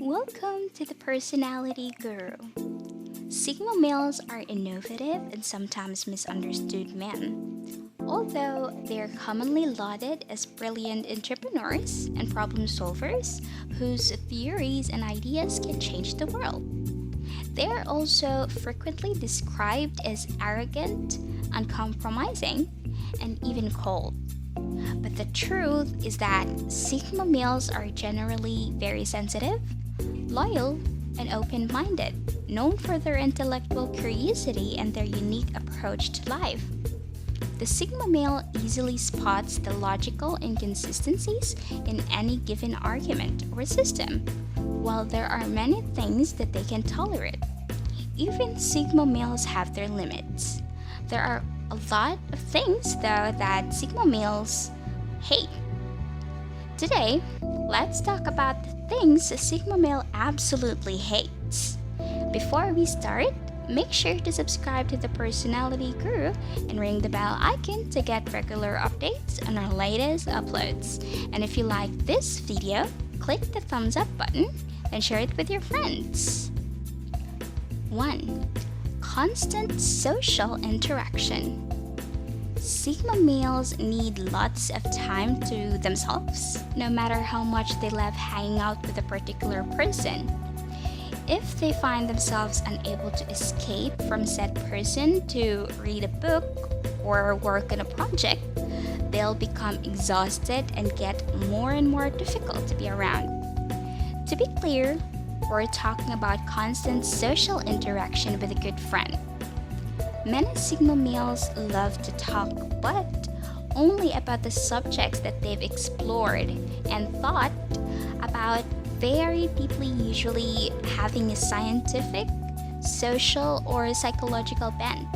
Welcome to the Personality Guru. Sigma males are innovative and sometimes misunderstood men. Although they are commonly lauded as brilliant entrepreneurs and problem solvers whose theories and ideas can change the world, they are also frequently described as arrogant, uncompromising, and even cold. But the truth is that Sigma males are generally very sensitive, loyal, and open-minded, known for their intellectual curiosity and their unique approach to life. The Sigma male easily spots the logical inconsistencies in any given argument or system, while there are many things that they can tolerate. Even Sigma males have their limits. There are a lot of things, though, that Sigma males hate. Today, let's talk about the things a Sigma male absolutely hates. Before we start, make sure to subscribe to the Personality Guru and ring the bell icon to get regular updates on our latest uploads. And if you like this video, click the thumbs up button and share it with your friends. 1. Constant social interaction. Sigma males need lots of time to themselves, no matter how much they love hanging out with a particular person. If they find themselves unable to escape from said person to read a book or work on a project, they'll become exhausted and get more and more difficult to be around. To be clear, we're talking about constant social interaction with a good friend. Many Sigma males love to talk, but only about the subjects that they've explored and thought about very deeply, usually having a scientific, social, or psychological bent.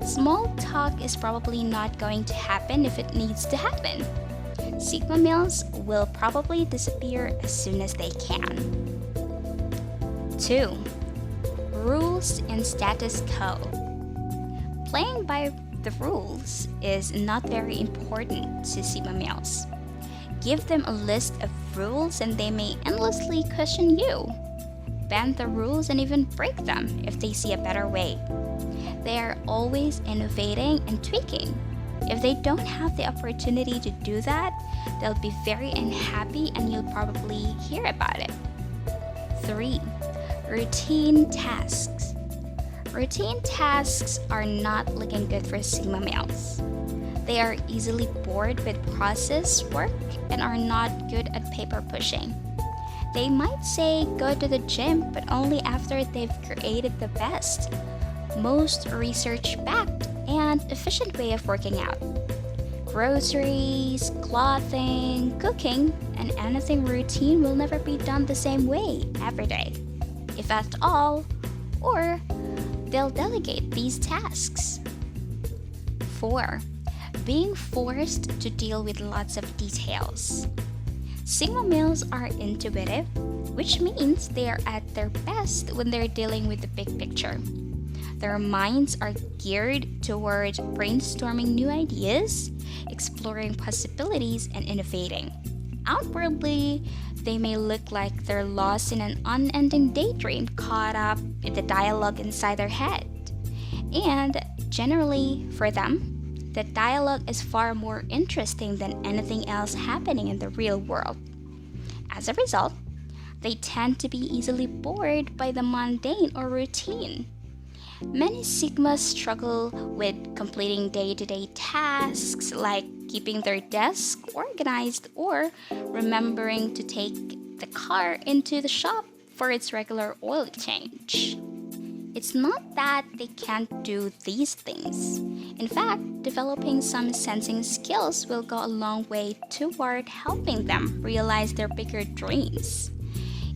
Small talk is probably not going to happen if it needs to happen. Sigma males will probably disappear as soon as they can. 2. Rules and status quo. Playing by the rules is not very important to Sigma males. Give them a list of rules and they may endlessly question you, bend the rules, and even break them if they see a better way. They are always innovating and tweaking. If they don't have the opportunity to do that, they'll be very unhappy and you'll probably hear about it. 3. Routine tasks. Routine tasks are not looking good for Sigma males. They are easily bored with process work and are not good at paper pushing. They might say go to the gym, but only after they've created the best, most research-backed, and efficient way of working out. Groceries, clothing, cooking, and anything routine will never be done the same way every day, if at all, or they'll delegate these tasks. 4. Being forced to deal with lots of details. Sigma males are intuitive, which means they are at their best when they're dealing with the big picture. Their minds are geared toward brainstorming new ideas, exploring possibilities, and innovating. Outwardly, they may look like they're lost in an unending daydream, caught up in the dialogue inside their head. And generally, for them, the dialogue is far more interesting than anything else happening in the real world. As a result, they tend to be easily bored by the mundane or routine. Many Sigmas struggle with completing day-to-day tasks like keeping their desk organized or remembering to take the car into the shop for its regular oil change. It's not that they can't do these things. In fact, developing some sensing skills will go a long way toward helping them realize their bigger dreams.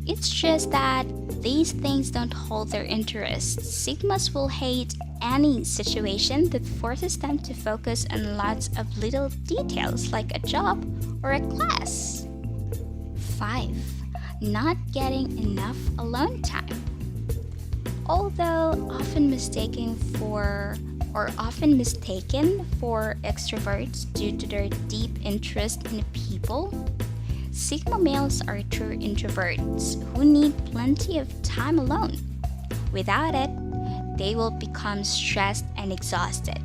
It's just that these things don't hold their interest. Sigmas will hate any situation that forces them to focus on lots of little details like a job or a class. 5. Not getting enough alone time. Although often mistaken for extroverts due to their deep interest in people, Sigma males are true introverts who need plenty of time alone. Without it, they will become stressed and exhausted.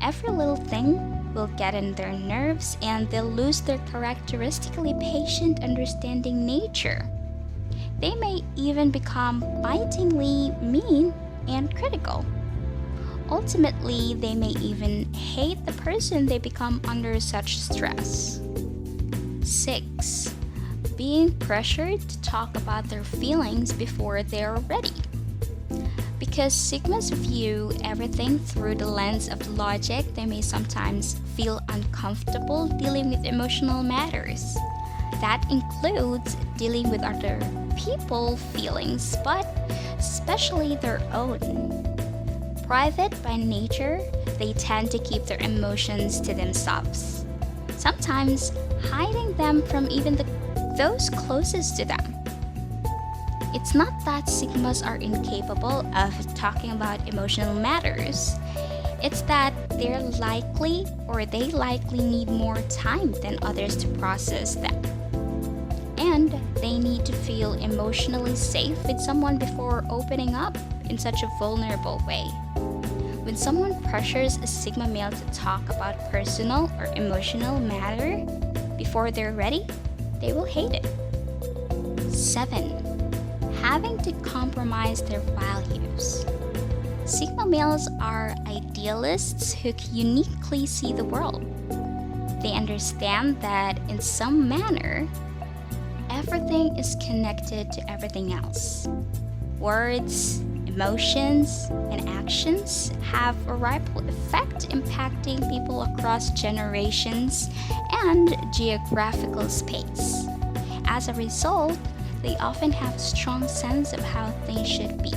Every little thing will get in their nerves and they'll lose their characteristically patient, understanding nature. They may even become bitingly mean and critical. Ultimately, they may even hate the person they become under such stress. 6. Being pressured to talk about their feelings before they are ready. Because Sigmas view everything through the lens of logic, they may sometimes feel uncomfortable dealing with emotional matters. That includes dealing with other people's feelings, but especially their own. Private by nature, they tend to keep their emotions to themselves, sometimes hiding them from even those closest to them. It's not that Sigmas are incapable of talking about emotional matters. It's that they likely need more time than others to process them. And they need to feel emotionally safe with someone before opening up in such a vulnerable way. When someone pressures a Sigma male to talk about personal or emotional matter before they're ready, they will hate it. 7. Having to compromise their values. Sigma males are idealists who uniquely see the world. They understand that in some manner, everything is connected to everything else. Words, emotions, and actions have a ripple effect impacting people across generations and geographical space. As a result, they often have a strong sense of how things should be,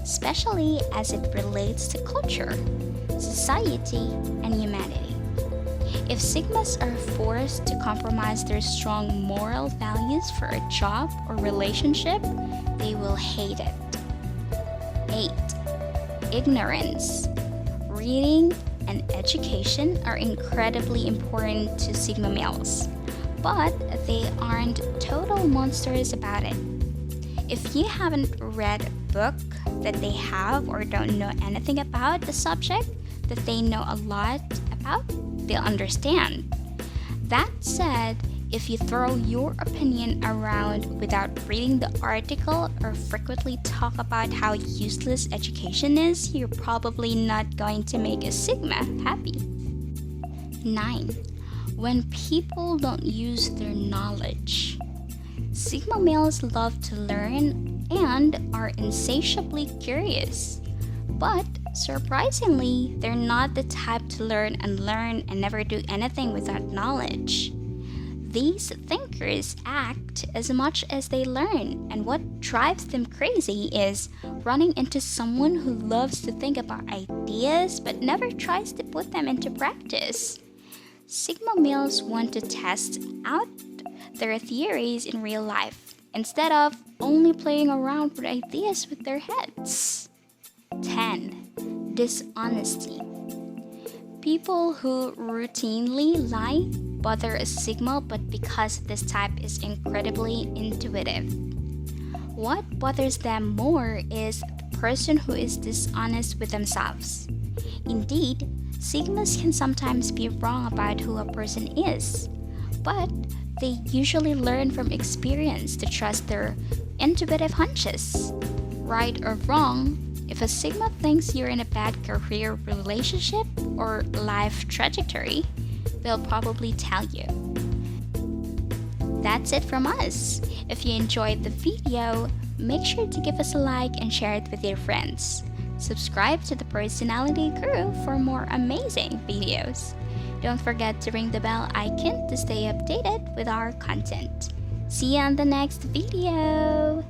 especially as it relates to culture, society, and humanity. If Sigmas are forced to compromise their strong moral values for a job or relationship, they will hate it. 8. Ignorance. Reading and education are incredibly important to Sigma males, but they aren't total monsters about it. If you haven't read a book that they have or don't know anything about the subject that they know a lot about, they'll understand. That said, if you throw your opinion around without reading the article or frequently talk about how useless education is, you're probably not going to make a Sigma happy. 9. When people don't use their knowledge. Sigma males love to learn and are insatiably curious. But surprisingly, they're not the type to learn and never do anything without knowledge. These thinkers act as much as they learn, and what drives them crazy is running into someone who loves to think about ideas but never tries to put them into practice. Sigma males want to test out their theories in real life instead of only playing around with ideas with their heads. 10. Dishonesty. People who routinely lie bother a Sigma, but because this type is incredibly intuitive. What bothers them more is the person who is dishonest with themselves. Indeed, Sigmas can sometimes be wrong about who a person is, but they usually learn from experience to trust their intuitive hunches. Right or wrong, if a Sigma thinks you're in a bad career, relationship, or life trajectory, they'll probably tell you. That's it from us. If you enjoyed the video, make sure to give us a like and share it with your friends. Subscribe to the Personality Guru for more amazing videos. Don't forget to ring the bell icon to stay updated with our content. See you on the next video!